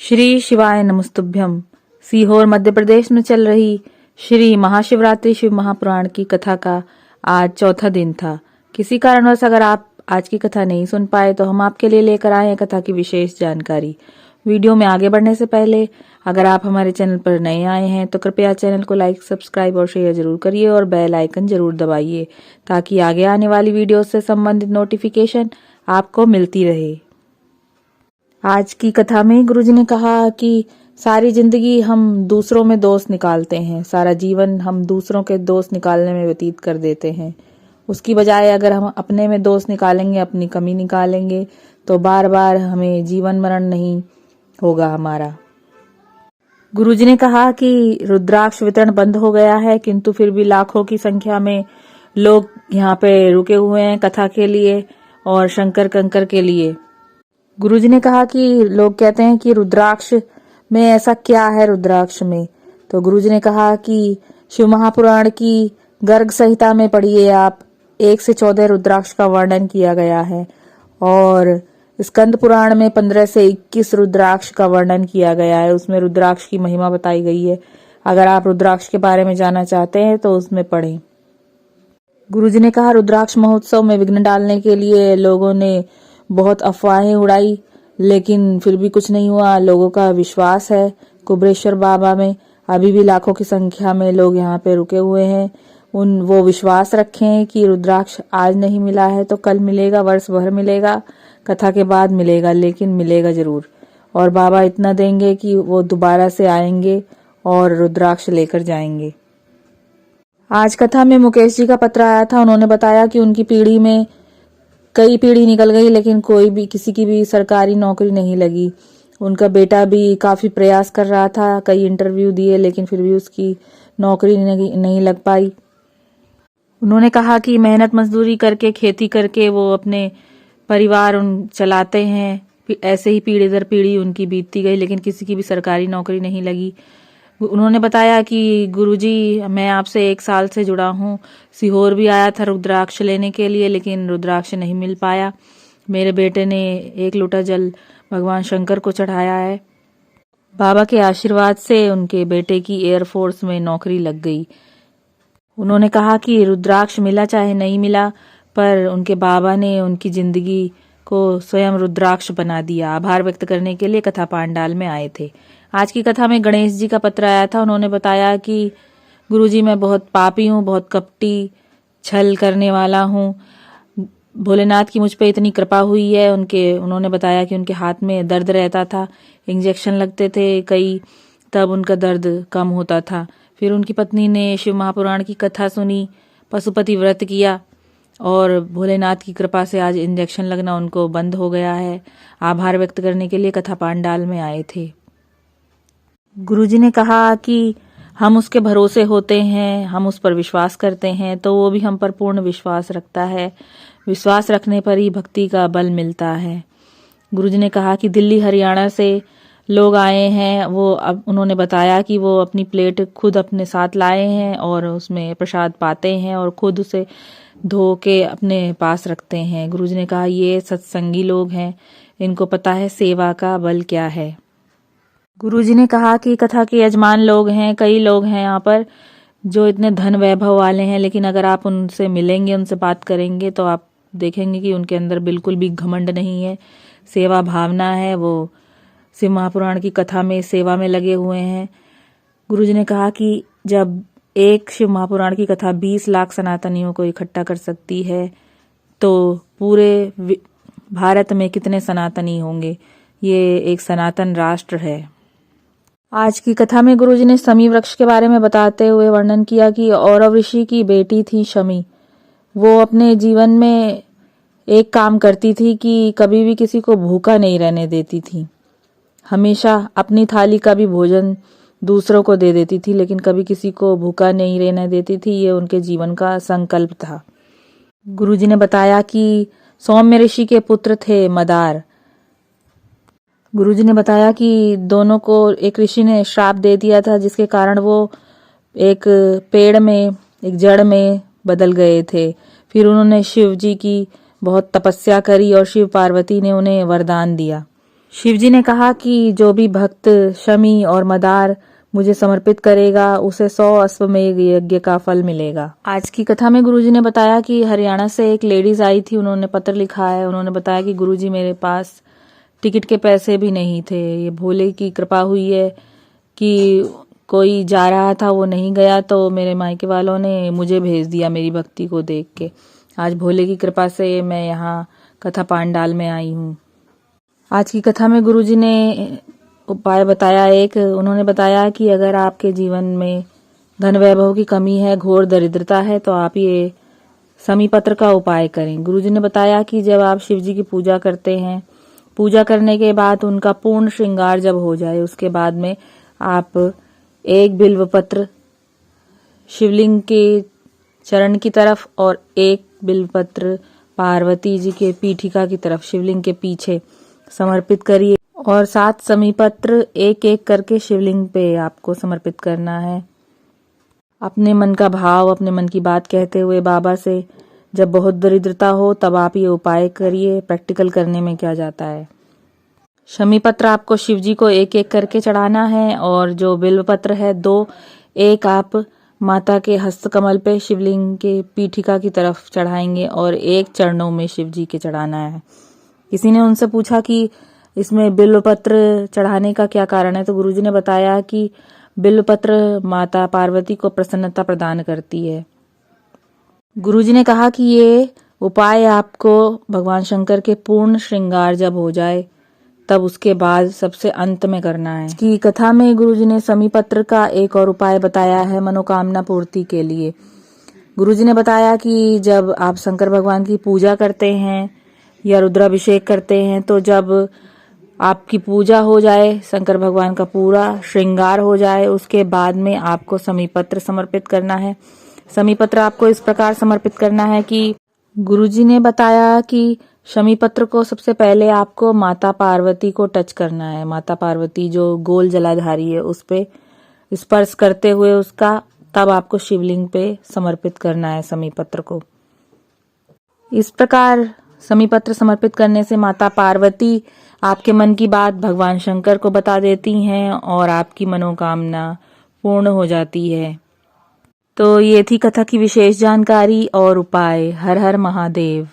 श्री शिवाय नमस्तुभ्यम। सीहोर मध्य प्रदेश में चल रही श्री महाशिवरात्रि शिव महापुराण की कथा का आज चौथा दिन था। किसी कारणवश अगर आप आज की कथा नहीं सुन पाए तो हम आपके लिए लेकर आए हैं कथा की विशेष जानकारी। वीडियो में आगे बढ़ने से पहले अगर आप हमारे चैनल पर नए आए हैं तो कृपया चैनल को लाइक, सब्सक्राइब और शेयर जरूर करिए और बेल आइकन जरूर दबाइए ताकि आगे आने वाली वीडियो से संबंधित नोटिफिकेशन आपको मिलती रहे। आज की कथा में गुरुजी ने कहा कि सारी जिंदगी हम दूसरों में दोष निकालते हैं, सारा जीवन हम दूसरों के दोष निकालने में व्यतीत कर देते हैं। उसकी बजाय अगर हम अपने में दोष निकालेंगे, अपनी कमी निकालेंगे तो बार बार हमें जीवन मरण नहीं होगा हमारा। गुरुजी ने कहा कि रुद्राक्ष वितरण बंद हो गया है, किंतु फिर भी लाखों की संख्या में लोग यहाँ पे रुके हुए हैं कथा के लिए और शंकर कंकर के लिए। गुरुजी ने कहा कि लोग कहते हैं कि रुद्राक्ष में ऐसा क्या है रुद्राक्ष में, तो गुरुजी ने कहा कि शिव महापुराण की गर्ग संहिता में पढ़िए आप 1 से 14 रुद्राक्ष का वर्णन किया गया है और स्कंद पुराण में 15 से 21 रुद्राक्ष का वर्णन किया गया है। उसमें रुद्राक्ष की महिमा बताई गई है। अगर आप रुद्राक्ष के बारे में जानना चाहते हैं तो उसमें पढ़ें। गुरुजी ने कहा रुद्राक्ष महोत्सव में विघ्न डालने के लिए लोगों ने बहुत अफवाहें उड़ाई, लेकिन फिर भी कुछ नहीं हुआ। लोगों का विश्वास है कुबरेश्वर बाबा में। अभी भी लाखों की संख्या में लोग यहाँ पे रुके हुए हैं। वो विश्वास रखें कि रुद्राक्ष आज नहीं मिला है तो कल मिलेगा, वर्ष भर मिलेगा, कथा के बाद मिलेगा, लेकिन मिलेगा जरूर। और बाबा इतना देंगे कि वो दोबारा से आएंगे और रुद्राक्ष लेकर जाएंगे। आज कथा में मुकेश जी का पत्र आया था। उन्होंने बताया कि उनकी पीढ़ी में कई पीढ़ी निकल गई लेकिन किसी की भी सरकारी नौकरी नहीं लगी। उनका बेटा भी काफी प्रयास कर रहा था, कई इंटरव्यू दिए लेकिन फिर भी उसकी नौकरी नहीं लग पाई। उन्होंने कहा कि मेहनत मजदूरी करके, खेती करके वो अपने परिवार चलाते हैं। ऐसे ही पीढ़ी दर पीढ़ी उनकी बीतती गई लेकिन किसी की भी सरकारी नौकरी नहीं लगी। उन्होंने बताया कि गुरुजी मैं आपसे 1 साल से जुड़ा हूँ। सीहोर भी आया था रुद्राक्ष लेने के लिए लेकिन रुद्राक्ष नहीं मिल पाया। मेरे बेटे ने 1 लोटा जल भगवान शंकर को चढ़ाया है। बाबा के आशीर्वाद से उनके बेटे की एयरफोर्स में नौकरी लग गई। उन्होंने कहा कि रुद्राक्ष मिला चाहे नहीं मिला पर उनके बाबा ने उनकी जिंदगी को स्वयं रुद्राक्ष बना दिया। आभार व्यक्त करने के लिए कथा पांडाल में आए थे। आज की कथा में गणेश जी का पत्र आया था। उन्होंने बताया कि गुरुजी मैं बहुत पापी हूँ, बहुत कपटी, छल करने वाला हूँ। भोलेनाथ की मुझ पे इतनी कृपा हुई है। उन्होंने बताया कि उनके हाथ में दर्द रहता था, इंजेक्शन लगते थे कई, तब उनका दर्द कम होता था। फिर उनकी पत्नी ने शिव महापुराण की कथा सुनी, पशुपति व्रत किया और भोलेनाथ की कृपा से आज इंजेक्शन लगना उनको बंद हो गया है। आभार व्यक्त करने के लिए कथा पांडाल में आए थे। गुरुजी ने कहा कि हम उसके भरोसे होते हैं, हम उस पर विश्वास करते हैं तो वो भी हम पर पूर्ण विश्वास रखता है। विश्वास रखने पर ही भक्ति का बल मिलता है। गुरुजी ने कहा कि दिल्ली हरियाणा से लोग आए हैं। उन्होंने बताया कि वो अपनी प्लेट खुद अपने साथ लाए हैं और उसमें प्रसाद पाते हैं और खुद उसे धो के अपने पास रखते हैं। गुरुजी ने कहा ये सत्संगी लोग हैं, इनको पता है सेवा का बल क्या है। गुरुजी ने कहा कि कथा के यजमान लोग हैं, कई लोग हैं यहाँ पर जो इतने धन वैभव वाले हैं, लेकिन अगर आप उनसे मिलेंगे, उनसे बात करेंगे तो आप देखेंगे कि उनके अंदर बिल्कुल भी घमंड नहीं है, सेवा भावना है। वो शिव महापुराण की कथा में सेवा में लगे हुए हैं। गुरुजी ने कहा कि जब एक शिव महापुराण की कथा 20 लाख सनातनियों को इकट्ठा कर सकती है तो पूरे भारत में कितने सनातनी होंगे। ये एक सनातन राष्ट्र है। आज की कथा में गुरुजी ने शमी वृक्ष के बारे में बताते हुए वर्णन किया कि औरव ऋषि की बेटी थी शमी। वो अपने जीवन में एक काम करती थी कि कभी भी किसी को भूखा नहीं रहने देती थी। हमेशा अपनी थाली का भी भोजन दूसरों को दे देती थी लेकिन कभी किसी को भूखा नहीं रहने देती थी। ये उनके जीवन का संकल्प था। गुरुजी ने बताया कि सौम्य ऋषि के पुत्र थे मदार। गुरुजी ने बताया कि दोनों को एक ऋषि ने श्राप दे दिया था जिसके कारण वो एक पेड़ में, एक जड़ में बदल गए थे। फिर उन्होंने शिव जी की बहुत तपस्या करी और शिव पार्वती ने उन्हें वरदान दिया। शिव जी ने कहा कि जो भी भक्त शमी और मदार मुझे समर्पित करेगा उसे 100 अश्वमेध यज्ञ का फल मिलेगा। आज की कथा में गुरुजी ने बताया कि हरियाणा से एक लेडीज आई थी, उन्होंने पत्र लिखा है। उन्होंने बताया कि गुरुजी मेरे पास टिकट के पैसे भी नहीं थे, ये भोले की कृपा हुई है कि कोई जा रहा था वो नहीं गया, तो मेरे मायके वालों ने मुझे भेज दिया मेरी भक्ति को देख के। आज भोले की कृपा से मैं यहाँ कथा पांडाल में आई हूँ। आज की कथा में गुरुजी ने उपाय बताया उन्होंने बताया कि अगर आपके जीवन में धन वैभव की कमी है, घोर दरिद्रता है, तो आप ये शमी पत्र का उपाय करें। गुरुजी ने बताया कि जब आप शिव जी की पूजा करते हैं, पूजा करने के बाद उनका पूर्ण श्रृंगार जब हो जाए, उसके बाद में आप एक बिल्व पत्र शिवलिंग के चरण की तरफ और एक बिल्व पत्र पार्वती जी के पीठिका की तरफ शिवलिंग के पीछे समर्पित करिए और 7 शमी पत्र एक एक करके शिवलिंग पे आपको समर्पित करना है। अपने मन का भाव, अपने मन की बात कहते हुए बाबा से, जब बहुत दरिद्रता हो तब आप ये उपाय करिए। प्रैक्टिकल करने में क्या जाता है। शमी पत्र आपको शिव जी को एक एक करके चढ़ाना है और जो बिल्व पत्र है 2, एक आप माता के हस्त कमल पे शिवलिंग के पीठिका की तरफ चढ़ाएंगे और एक चरणों में शिव जी के चढ़ाना है। किसी ने उनसे पूछा कि इसमें बिल्व पत्र चढ़ाने का क्या कारण है, तो गुरुजी ने बताया कि बिल्व पत्र माता पार्वती को प्रसन्नता प्रदान करती है। गुरुजी ने कहा कि ये उपाय आपको भगवान शंकर के पूर्ण श्रृंगार जब हो जाए तब उसके बाद सबसे अंत में करना है। की कथा में गुरुजी ने शमी पत्र का एक और उपाय बताया है मनोकामना पूर्ति के लिए। गुरुजी ने बताया कि जब आप शंकर भगवान की पूजा करते हैं या रुद्राभिषेक करते हैं, तो जब आपकी पूजा हो जाए, शंकर भगवान का पूरा श्रृंगार हो जाए, उसके बाद में आपको शमी पत्र समर्पित करना है। शमी पत्र आपको इस प्रकार समर्पित करना है कि गुरुजी ने बताया कि शमी पत्र को सबसे पहले आपको माता पार्वती को टच करना है। माता पार्वती जो गोल जलाधारी है उस पे स्पर्श करते हुए उसका, तब आपको शिवलिंग पे समर्पित करना है शमी पत्र को। इस प्रकार शमी पत्र समर्पित करने से माता पार्वती आपके मन की बात भगवान शंकर को बता देती हैं और आपकी मनोकामना पूर्ण हो जाती है। तो ये थी कथा की विशेष जानकारी और उपाय। हर हर महादेव।